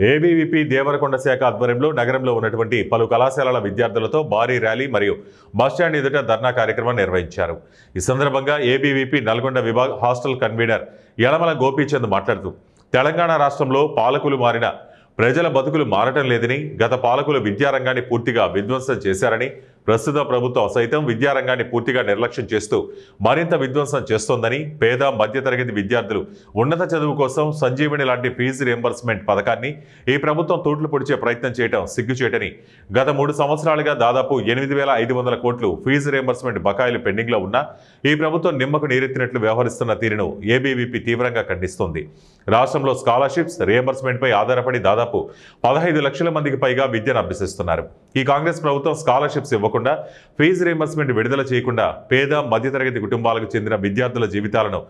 ABVP Devarakonda శాఖ ఆధ్వర్యంలో నగరంలో ఉన్నటువంటి పలు కళాశాలల విద్యార్థులతో భారీ ర్యాలీ మరియు బస్టాండ్ ఎదుట ధర్నా కార్యక్రమం నిర్వహించారు. ఈ సందర్భంగా ఏబీవీపీ నల్గొండ విభాగ్ హాస్టల్ కన్వీనర్ యలమల గోపీచంద్ మాట్లాడుతూ తెలంగాణ రాష్ట్రంలో పాలకులు మారిన ప్రజల బతుకులు మారటం లేదని, గత పాలకులు విద్యారంగాన్ని పూర్తిగా విధ్వంసం చేశారని, ప్రస్తుత ప్రభుత్వం సైతం విద్యారంగాన్ని పూర్తిగా నిర్లక్ష్యం చేస్తూ మరింత విధ్వంసం చేస్తోందని, పేద మధ్యతరగతి విద్యార్థులు ఉన్నత చదువు కోసం సంజీవని లాంటి ఫీజు రియంబర్స్మెంట్ పథకాన్ని ఈ ప్రభుత్వం తూట్లు పొడిచే ప్రయత్నం చేయడం సిగ్గుచేటని, గత 3 సంవత్సరాలుగా దాదాపు 8,500 కోట్లు ఫీజు రియంబర్స్మెంట్ బకాయిలు పెండింగ్లో ఉన్నా ఈ ప్రభుత్వం నిమ్మకు నీరెత్తినట్లు వ్యవహరిస్తున్న తీరును ఏబీవీపీ తీవ్రంగా ఖండిస్తోంది. రాష్ట్రంలో స్కాలర్షిప్స్ రియంబర్స్మెంట్పై ఆధారపడి దాదాపు 15 లక్షల మందికి పైగా విద్యను అభ్యసిస్తున్నారు. ఈ కాంగ్రెస్ ప్రభుత్వం స్కాలర్షిప్స్ ఇవ్వకుండా, ఫీజు రియంబర్స్మెంట్ విడుదల చేయకుండా పేద మధ్యతరగతి కుటుంబాలకు చెందిన విద్యార్థుల జీవితాలను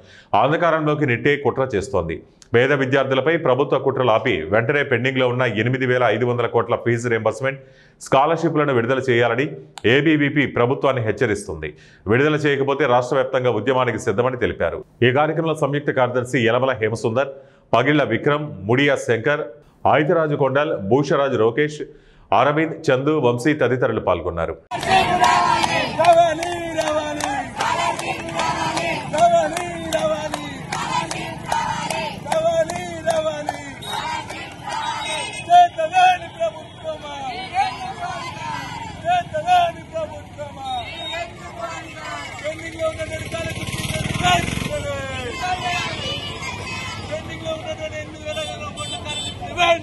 అంధకారంలోకి నెట్టే కుట్ర చేస్తోంది. పేద విద్యార్థులపై ప్రభుత్వ కుట్రలు ఆపి వెంటనే పెండింగ్లో ఉన్న 8,500 కోట్ల ఫీజు రియంబర్స్మెంట్ స్కాలర్షిప్లను విడుదల చేయాలని ఏబీవీపీ ప్రభుత్వాన్ని హెచ్చరిస్తుంది. విడుదల చేయకపోతే రాష్ట్ర వ్యాప్తంగా ఉద్యమానికి సిద్ధమని తెలిపారు. ఈ కార్యక్రమంలో సంయుక్త కార్యదర్శి యలమల హేమసుందర్, పగిళ్ల విక్రమ్, ముడియా శంకర్, ఆయుధరాజు కొండల్, భూషరాజు రోకేష్, అరవింద్, చందు, వంశీ తదితరులు పాల్గొన్నారు.